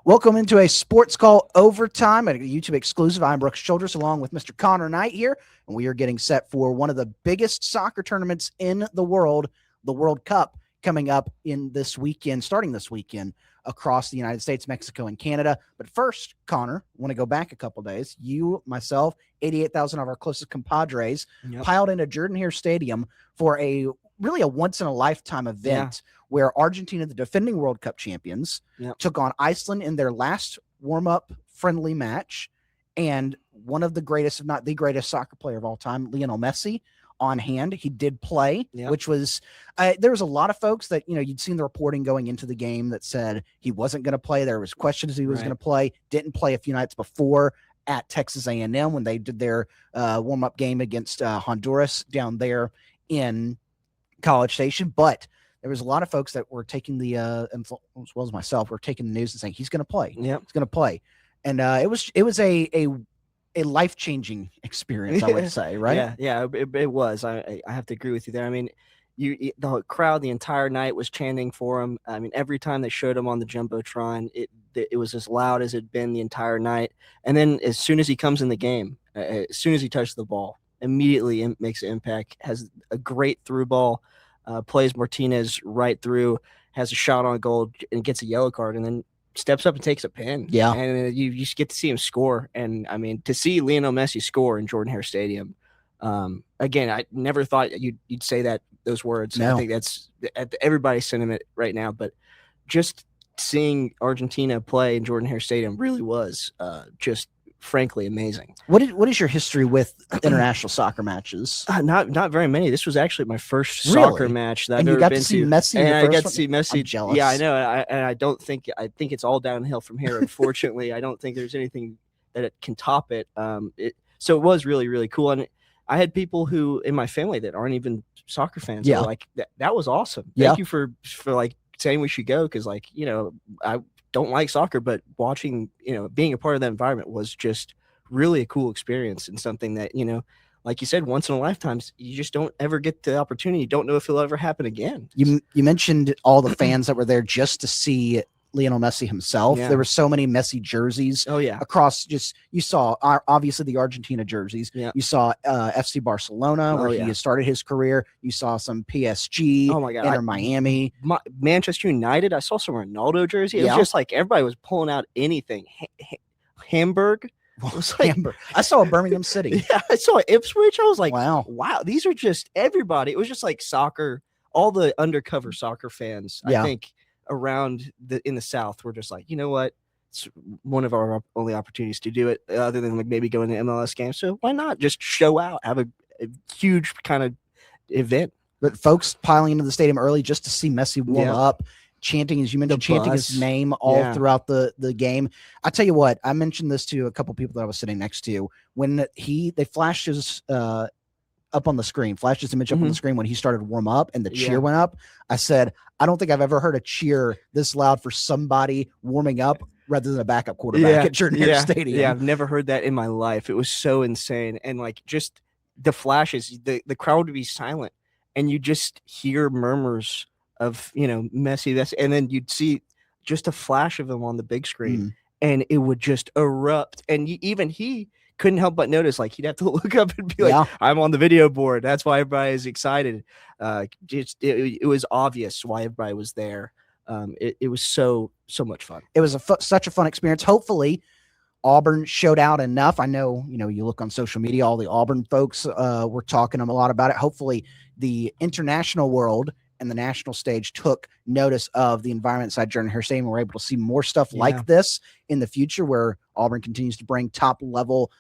Welcome into a Sports Call Overtime, a YouTube exclusive. I'm Brooks Childress along with Mr. Connor Knight here, and we are getting set for one of the biggest soccer tournaments in the World Cup, coming up starting this weekend across the United States, Mexico, and Canada. But first, Connor, I want to go back a couple days. You, myself, 88,000 of our closest compadres piled into Jordan-Hare Stadium for a once-in-a-lifetime event where Argentina, the defending World Cup champions, took on Iceland in their last warm-up friendly match, and one of the greatest, if not the greatest, soccer player of all time, Lionel Messi, on hand. He did play, which was there was a lot of folks that you'd seen the reporting going into the game that said he wasn't going to play. There was questions he was going to play. Didn't play a few nights before at Texas A&M when they did their warm-up game against Honduras down there in College Station, but there was a lot of folks that were taking the, as well as myself, were taking the news and saying he's going to play. Yeah, he's going to play, and it was a life-changing experience, I would say, right? Yeah, it was. I have to agree with you there. I mean, the crowd the entire night was chanting for him. I mean, every time they showed him on the jumbotron, it was as loud as it'd been the entire night. And then as soon as he comes in the game, as soon as he touches the ball, immediately makes an impact. Has a great through ball. Plays Martinez right through, has a shot on goal, and gets a yellow card, and then steps up and takes a pin. Yeah, and you just get to see him score. And I mean, to see Lionel Messi score in Jordan-Hare Stadium, again, I never thought you'd say those words. No. I think that's everybody's sentiment right now. But just seeing Argentina play in Jordan-Hare Stadium really was just frankly amazing. What is your history with international soccer matches? Not very many. This was actually my first soccer match that I've ever been to. And you got to see Messi. And I got to see Messi. I'm jealous. Yeah, I know. I think it's all downhill from here. Unfortunately, I don't think there's anything that it can top it. So it was really, really cool. And I had people who in my family that aren't even soccer fans. Yeah, like that was awesome. Thank you for like saying we should go, because I don't like soccer, but watching, being a part of that environment was just really a cool experience, and something that, like you said, once in a lifetime, you just don't ever get the opportunity. You don't know if it'll ever happen again. You mentioned all the fans that were there just to see Lionel Messi himself. There were so many Messi jerseys across, you saw obviously the Argentina jerseys. You saw FC Barcelona, where he started his career. You saw some PSG, Inter Miami. Manchester United, I saw some Ronaldo jersey. It was just like everybody was pulling out anything. Hamburg. Hamburg. I saw a Birmingham City. Yeah, I saw Ipswich. I was like, wow, these are just everybody. It was just like soccer, all the undercover soccer fans, I think, around in the South were just like, you know what? It's one of our only opportunities to do it, other than like maybe going to MLS games. So why not just show out, have a huge kind of event? But folks piling into the stadium early just to see Messi warm up, chanting, as you mentioned, chanting his name all throughout the game. I tell you what, I mentioned this to a couple people that I was sitting next to when they flashed his up on the screen, flashed his image up on the screen when he started to warm up and the cheer went up. I said, I don't think I've ever heard a cheer this loud for somebody warming up rather than a backup quarterback at Jordan-Hare Stadium. Yeah, I've never heard that in my life. It was so insane. And like just the flashes, the crowd would be silent and you just hear murmurs of, Messi, and then you'd see just a flash of him on the big screen and it would just erupt. And even he couldn't help but notice, like he'd have to look up and be like, I'm on the video board. That's why everybody is excited. It was obvious why everybody was there. It was so much fun. It was such a fun experience. Hopefully Auburn showed out enough. I know, you look on social media, all the Auburn folks were talking a lot about it. Hopefully the international world and the national stage took notice of the environment inside Jordan-Hare Stadium. We're able to see more stuff like this in the future, where Auburn continues to bring top level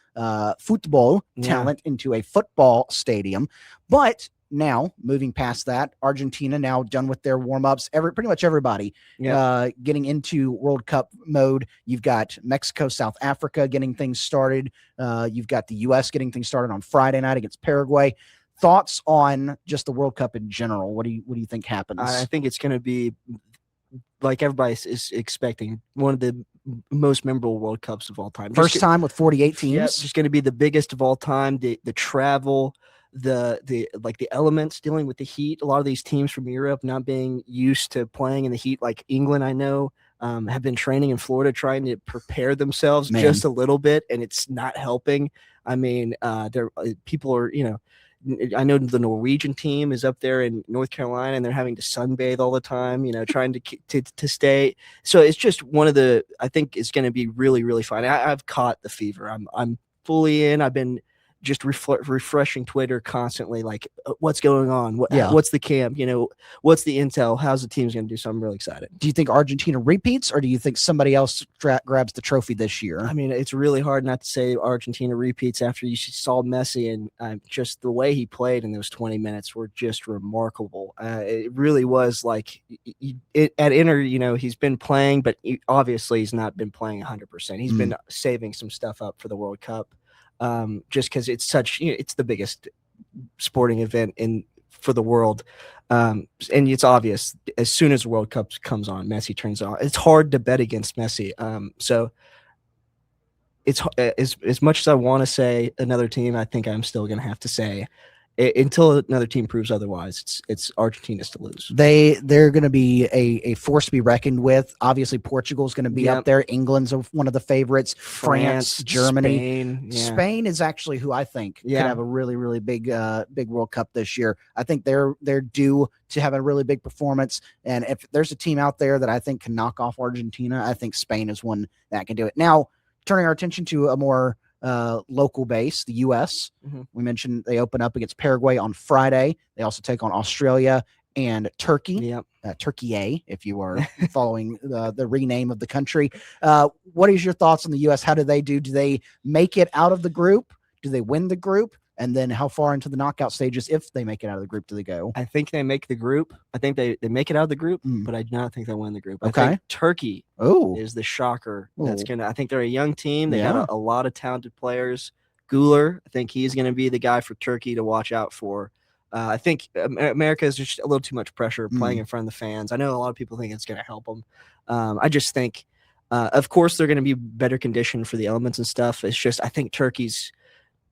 football talent into a football stadium. But now, moving past that, Argentina now done with their warm-ups. Pretty much everybody getting into World Cup mode. You've got Mexico, South Africa getting things started. You've got the U.S. getting things started on Friday night against Paraguay. Thoughts on just the World Cup in general? What do you think happens? I think it's going to be, like everybody is expecting, one of the most memorable World Cups of all time. First time with 48 teams. Yeah, it's just going to be the biggest of all time. The travel, the elements, dealing with the heat. A lot of these teams from Europe not being used to playing in the heat, like England, I know, have been training in Florida, trying to prepare themselves just a little bit, and it's not helping. I mean, people are, I know the Norwegian team is up there in North Carolina, and they're having to sunbathe all the time, trying to stay. So it's just one of the, I think it's going to be really, really fun. I've caught the fever. I'm fully in. I've been just refreshing Twitter constantly, like what's going on, what's the camp, what's the intel, how's the team's going to do. So I'm really excited. Do you think Argentina repeats, or do you think somebody else grabs the trophy this year? I mean, it's really hard not to say Argentina repeats after you saw Messi, and just the way he played in those 20 minutes were just remarkable. It really was like at Inter, he's been playing, but obviously he's not been playing 100%. He's been saving some stuff up for the World Cup. Just because it's it's the biggest sporting event for the world. And it's obvious as soon as the World Cup comes on, Messi turns on. It's hard to bet against Messi. So it's as much as I want to say another team, I think I'm still going to have to say until another team proves otherwise, it's Argentina's to lose. They're going to be a force to be reckoned with. Obviously, Portugal's going to be up there. England's one of the favorites. France, Germany, Spain is actually who I think could have a really, really big World Cup this year. I think they're due to have a really big performance. And if there's a team out there that I think can knock off Argentina, I think Spain is one that can do it. Now, turning our attention to a more local base, the U.S. We mentioned they open up against Paraguay on Friday. They also take on Australia and Turkey. Turkey A, if you are following the rename of the country. What is your thoughts on the U.S.? How do they do? Do they make it out of the group? Do they win the group? And then how far into the knockout stages, if they make it out of the group, do they go? I think they make the group. I think they make it out of the group, but I do not think they win the group. Okay. I think Turkey is the shocker. That's I think they're a young team. They got a lot of talented players. Guler, I think he's going to be the guy for Turkey to watch out for. I think America is just a little too much pressure playing in front of the fans. I know a lot of people think it's going to help them. I just think, of course, they're going to be better conditioned for the elements and stuff. It's just I think Turkey's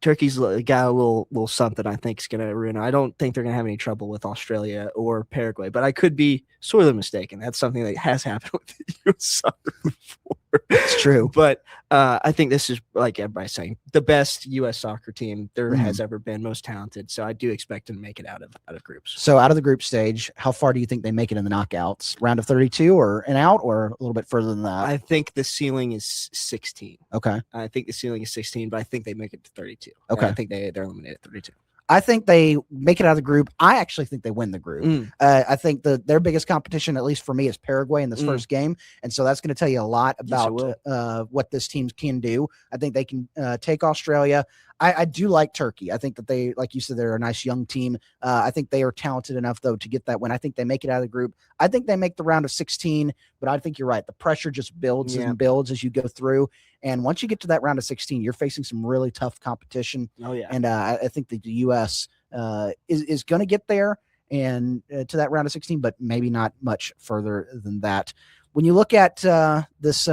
got a little something I think is going to ruin it. I don't think they're going to have any trouble with Australia or Paraguay, but I could be sorely mistaken. That's something that has happened with the U.S. soccer before. It's true. But I think this is, like everybody's saying, the best U.S. soccer team there has ever been, most talented. So I do expect them to make it out of groups. So out of the group stage, how far do you think they make it in the knockouts? Round of 32 or an out, or a little bit further than that? I think the ceiling is 16. Okay. I think the ceiling is 16, but I think they make it to 32. Okay. I think they're eliminated at 32. I think they make it out of the group. I actually think they win the group. I think their biggest competition, at least for me, is Paraguay in this first game. And so that's going to tell you a lot about what this team can do. I think they can take Australia. I do like Turkey. I think that they, like you said, they're a nice young team. I think they are talented enough, though, to get that win. I think they make it out of the group. I think they make the round of 16, but I think you're right. The pressure just builds and builds as you go through. And once you get to that round of 16, you're facing some really tough competition. Oh, yeah. And I think that the U.S. is going to get there and to that round of 16, but maybe not much further than that. When you look at this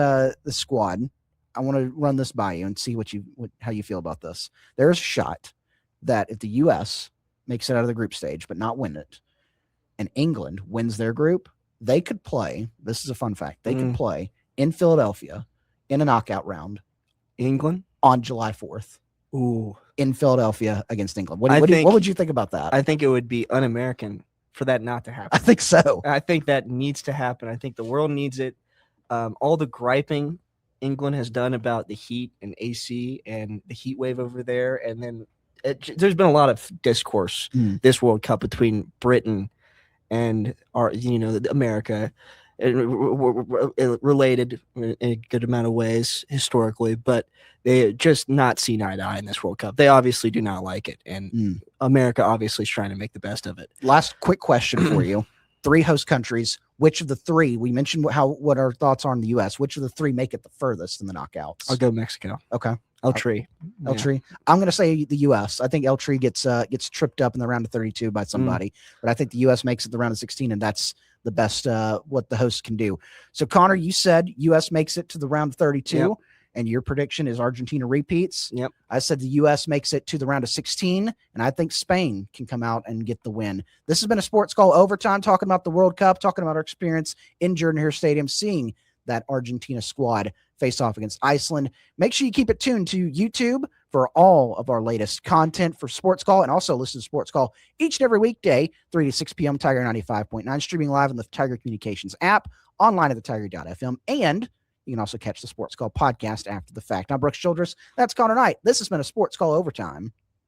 squad, I want to run this by you and see how you feel about this. There's a shot that if the U.S. makes it out of the group stage but not win it, and England wins their group, they could play. This is a fun fact. They could play in Philadelphia in a knockout round. England on July 4th. Ooh, in Philadelphia against England. What would you think about that? I think it would be un-American for that not to happen. I think so. I think that needs to happen. I think the world needs it. All the griping England has done about the heat and AC and the heat wave over there, and then there's been a lot of discourse this World Cup between Britain and America, related in a good amount of ways historically, but they just not seen eye to eye in this World Cup. They obviously do not like it, and America obviously is trying to make the best of it. Last quick question for you. 3 host countries. Which of the 3, we mentioned what our thoughts are on the U.S., which of the 3 make it the furthest in the knockouts? I'll go Mexico. Okay. El Tri. I'm going to say the U.S. I think El Tri gets tripped up in the round of 32 by somebody, but I think the U.S. makes it the round of 16, and that's the best what the hosts can do. So, Connor, you said U.S. makes it to the round of 32, and your prediction is Argentina repeats. Yep. I said the U.S. makes it to the round of 16, and I think Spain can come out and get the win. This has been a Sports Call Overtime, talking about the World Cup, talking about our experience in Jordan-Hare Stadium, seeing that Argentina squad face off against Iceland. Make sure you keep it tuned to YouTube for all of our latest content for Sports Call, and also listen to Sports Call each and every weekday, 3 to 6 p.m. Tiger 95.9, streaming live on the Tiger Communications app, online at the Tiger.fm, and you can also catch the Sports Call podcast after the fact. I'm Brooks Childress. That's Connor Knight. This has been a Sports Call Overtime.